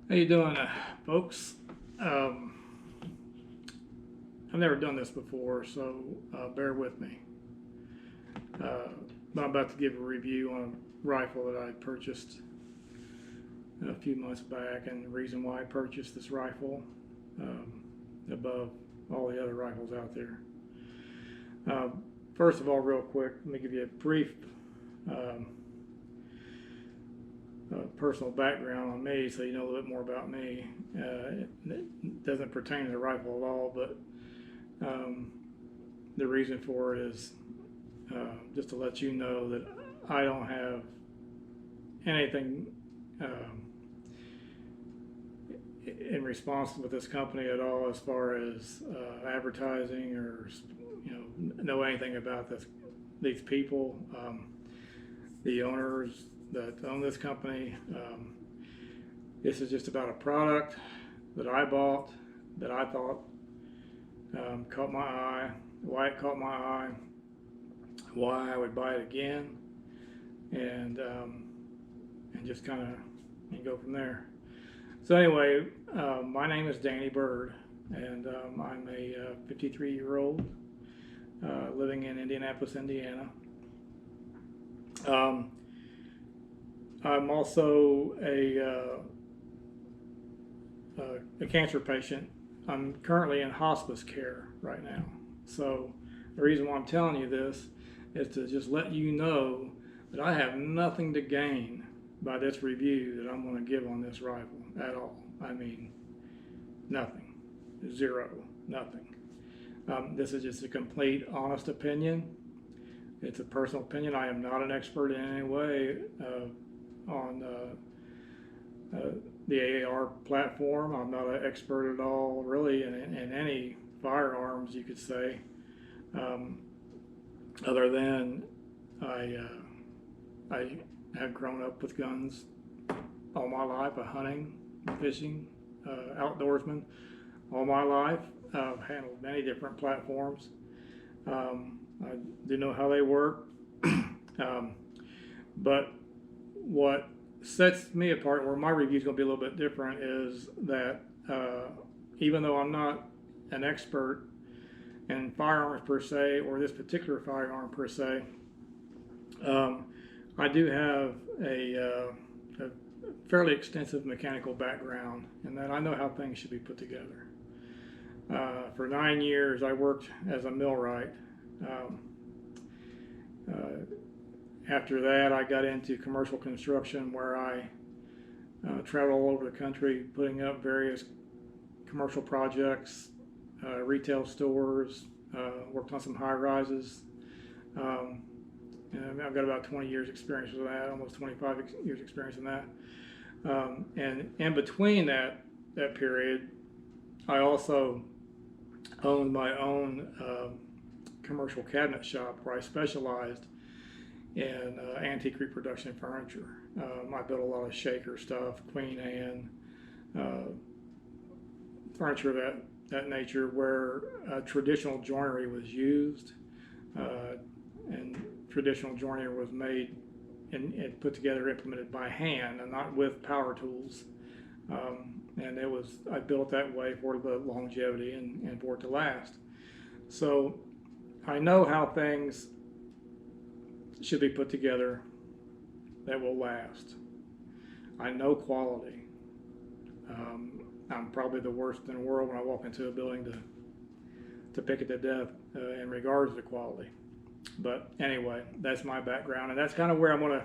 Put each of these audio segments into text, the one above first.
How you doing, folks? I've never done this before, so bear with me. But I'm about to give a review on a rifle that I purchased a few months back, and the reason why I purchased this rifle above all the other rifles out there. First of all, real quick, let me give you a brief personal background on me, so you know a little bit more about me. It doesn't pertain to the rifle at all, but the reason for it is just to let you know that I don't have anything in response with this company at all as far as advertising or know anything about these people, the owners that own this company. This is just about a product that I bought that I thought caught my eye, why it caught my eye, why I would buy it again, and just kind of go from there. So anyway, my name is Danny Bird, and I'm a 53-year-old living in Indianapolis, Indiana. I'm also a cancer patient. I'm currently in hospice care right now. So the reason why I'm telling you this is to just let you know that I have nothing to gain by this review that I'm going to give on this rifle at all. I mean, nothing, zero, nothing. This is just a complete, honest opinion. It's a personal opinion. I am not an expert in any way on the AAR platform. I'm not an expert at all, really, in any firearms, you could say, other than I have grown up with guns all my life, hunting, fishing, outdoorsman all my life. I've handled many different platforms. I do know how they work. But what sets me apart, where my review is going to be a little bit different, is that even though I'm not an expert in firearms per se, or this particular firearm per se, I do have a fairly extensive mechanical background, and that I know how things should be put together. For 9 years, I worked as a millwright. After that, I got into commercial construction, where I traveled all over the country putting up various commercial projects, retail stores, worked on some high rises. And I've got about 20 years experience with that, almost 25 years experience in that. And in between that period, I also owned my own commercial cabinet shop, where I specialized in antique reproduction furniture. I built a lot of shaker stuff, Queen Anne, furniture of that nature, where traditional joinery was used, and traditional joinery was made and put together, implemented by hand, and not with power tools. And I built that way for the longevity and for it to last. So I know how things should be put together that will last. I know quality. I'm probably the worst in the world when I walk into a building to pick it to death in regards to quality. But anyway, that's my background, and that's kind of where I'm going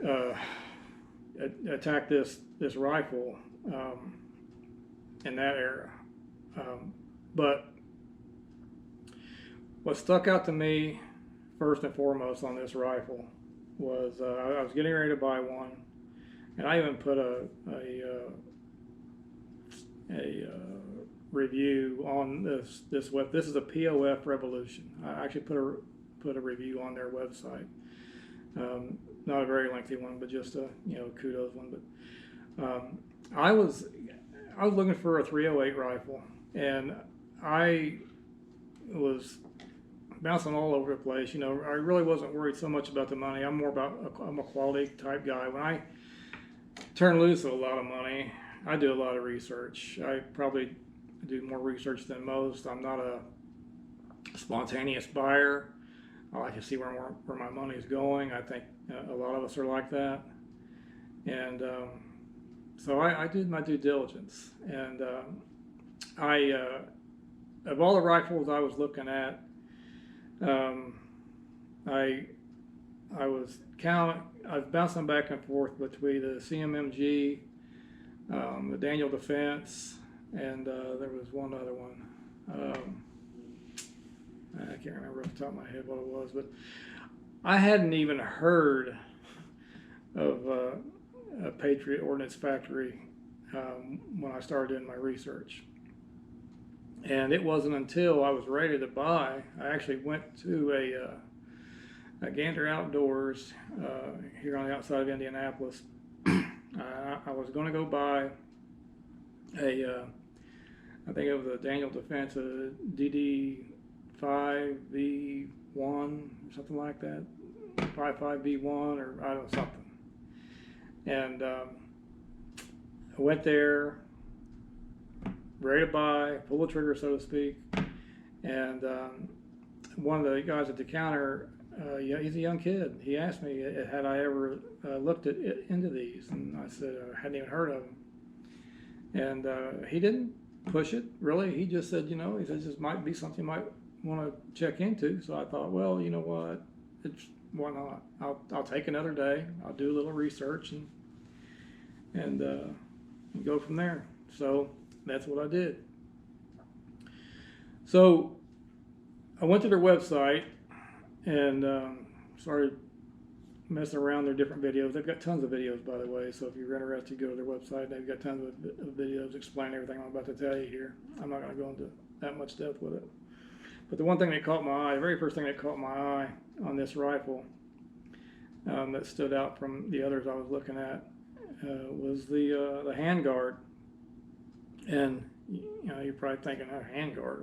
to attack this rifle in that era. But what stuck out to me first and foremost on this rifle was I was getting ready to buy one, and I even put a review on this. This is a POF Revolution. I actually put a review on their website. Not a very lengthy one, but just a kudos one. But I was looking for a 308 rifle, and I was bouncing all over the place. I really wasn't worried so much about the money. I'm a quality type guy. When turn loose a lot of money. I do a lot of research. I probably do more research than most. I'm not a spontaneous buyer. I like to see where my money is going. I think a lot of us are like that. And so I did my due diligence. And of all the rifles I was looking at, I was bouncing back and forth between the CMMG, the Daniel Defense, and there was one other one. I can't remember off the top of my head what it was, but I hadn't even heard of a Patriot Ordnance Factory when I started doing my research. And it wasn't until I was ready to buy, I actually went to a Gander Outdoors here on the outside of Indianapolis. I was going to go buy I think it was a Daniel Defense, a DD5V1 or something like that, 55V1 or I don't know, something. And I went there, ready to buy, pull the trigger, so to speak. And one of the guys at the counter, he's a young kid. He asked me, had I ever looked into these? And I said, I hadn't even heard of them. And he didn't push it, really. He just said, he said, this might be something you might want to check into. So I thought, well, you know what? Why not? I'll take another day. I'll do a little research and go from there. So that's what I did. So I went to their website and started messing around their different videos. They've got tons of videos, by the way, so if you're interested, go to their website. They've got tons of videos explaining everything I'm about to tell you here. I'm not going to go into that much depth with it. But the one thing that caught my eye, the very first thing that caught my eye on this rifle that stood out from the others I was looking at was the handguard. And you're probably thinking, a handguard,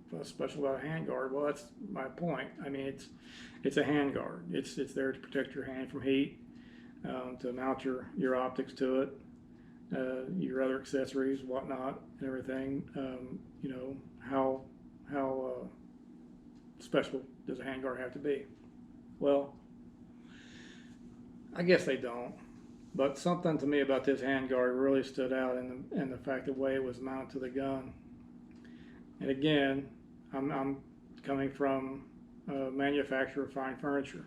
what's special about a handguard? Well, that's my point. I mean, it's a handguard. It's there to protect your hand from heat, to mount your optics to it, your other accessories, whatnot, and everything. How special does a handguard have to be? Well, I guess they don't. But something to me about this handguard really stood out in the fact the way it was mounted to the gun. And again, I'm coming from a manufacturer of fine furniture.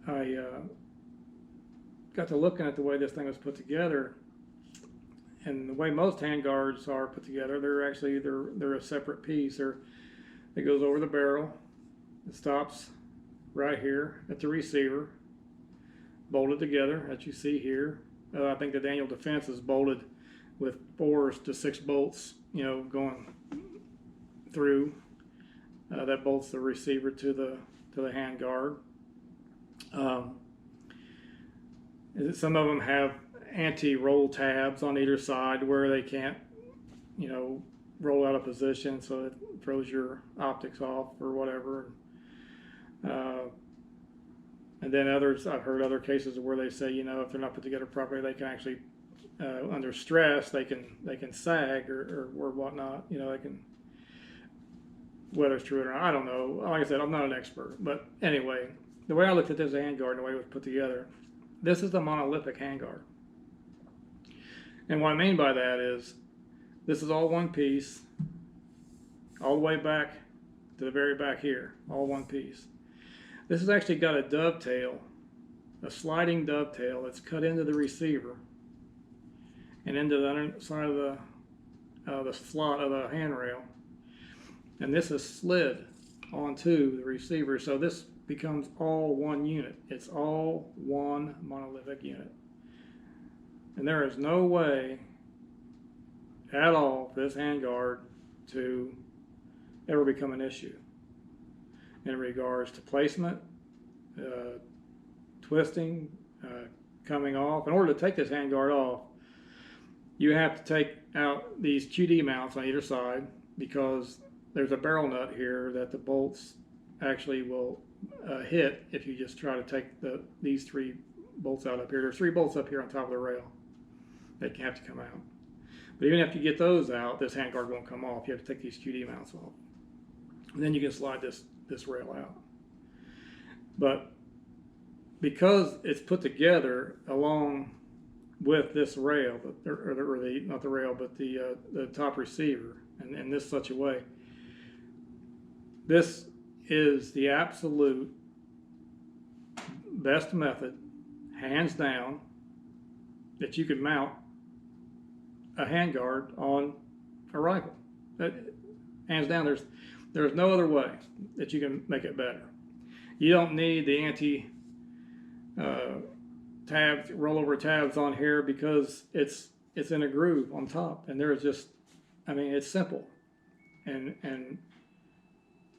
I got to looking at the way this thing was put together, and the way most handguards are put together, they're a separate piece. It goes over the barrel. It stops right here at the receiver, bolted together, as you see here. I think the Daniel Defense is bolted with 4 to 6 bolts, going through. That bolts the receiver to the handguard. Some of them have anti-roll tabs on either side where they can't, roll out of position, so it throws your optics off or whatever. And then I've heard other cases where they say, if they're not put together properly, they can actually, under stress, they can sag or whatnot. They can, whether it's true or not, I don't know. Like I said, I'm not an expert. But anyway, the way I looked at this handguard and the way it was put together, this is a monolithic handguard. And what I mean by that is, this is all one piece, all the way back to the very back here, all one piece. This has actually got a dovetail, a sliding dovetail that's cut into the receiver and into the underside of the slot of the handrail. And this is slid onto the receiver, so this becomes all one unit. It's all one monolithic unit. And there is no way at all for this handguard to ever become an issue in regards to placement, twisting, coming off. In order to take this handguard off, you have to take out these QD mounts on either side, because there's a barrel nut here that the bolts actually will hit if you just try to take these 3 bolts out up here. There's 3 bolts up here on top of the rail that have to come out. But even after you get those out, this handguard won't come off. You have to take these QD mounts off. And then you can slide this rail out. But because it's put together along with this rail, not the rail, but the top receiver, and in this such a way, this is the absolute best method, hands down, that you could mount a handguard on a rifle. Hands down, there's no other way that you can make it better. You don't need the anti tabs, rollover tabs on here, because it's in a groove on top, and there's just, I mean, it's simple, and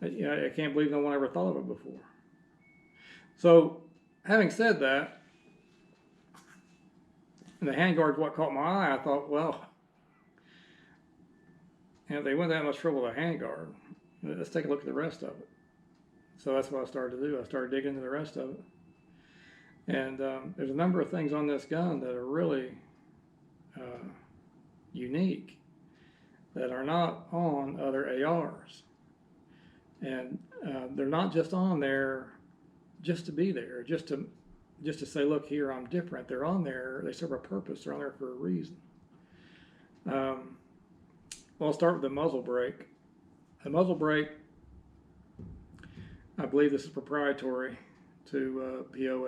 I can't believe no one ever thought of it before. So, having said that, and the handguard's what caught my eye. I thought, well, if they went that much trouble with a handguard, let's take a look at the rest of it. So that's what I started to do. I started digging into the rest of it. And there's a number of things on this gun that are really unique, that are not on other ARs. And they're not just on there just to be there, just to say, look here, I'm different. They're on there, they serve a purpose, they're on there for a reason. Well, I'll start with the muzzle brake. The muzzle brake, I believe this is proprietary to POF.